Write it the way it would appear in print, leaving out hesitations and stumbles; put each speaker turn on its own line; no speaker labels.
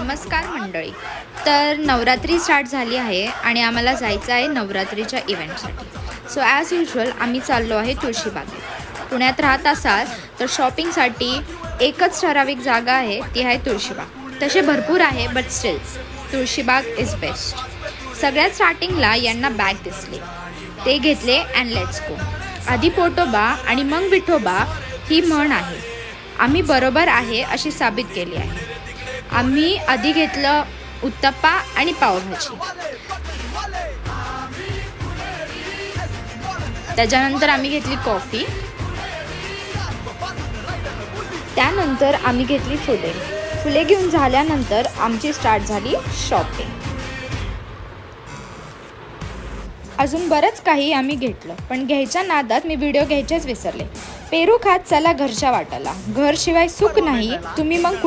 नमस्कार मंडळी. तर नवरात्री स्टार्ट झाली आहे आणि आम्हाला जायचं आहे नवरात्रीच्या इव्हेंटसाठी. सो ॲज युजल आम्ही चाललो आहे तुळशीबागेत. पुण्यात राहत असाल तर शॉपिंगसाठी एकच ठराविक जागा आहे, ती आहे तुळशीबाग. तसे भरपूर आहे but still Tulshibaug is best. सगळ्यात स्टार्टिंगला यांना बॅग दिसले, ते घेतले अँड लेट्स गो. आधी पोटोबा आणि मग विठोबा ही म्हण आहे. आम्ही बरोबर आहे अशी साबित केली आहे. आम्ही आधी घेतलं उत्तप्पा आणि पावभाजी, त्याच्यानंतर आम्ही घेतली कॉफी, त्यानंतर आम्ही घेतली फुले घेऊन झाल्यानंतर आमची स्टार्ट झाली शॉपिंग. अजून बरंच काही आम्ही घेतलं, पण घ्यायच्या नादात मी व्हिडिओ घ्यायचेच विसरले. पेरू खात चला घरच्या वाटाला, घरशिवाय सुख नाही. तुम्ही मग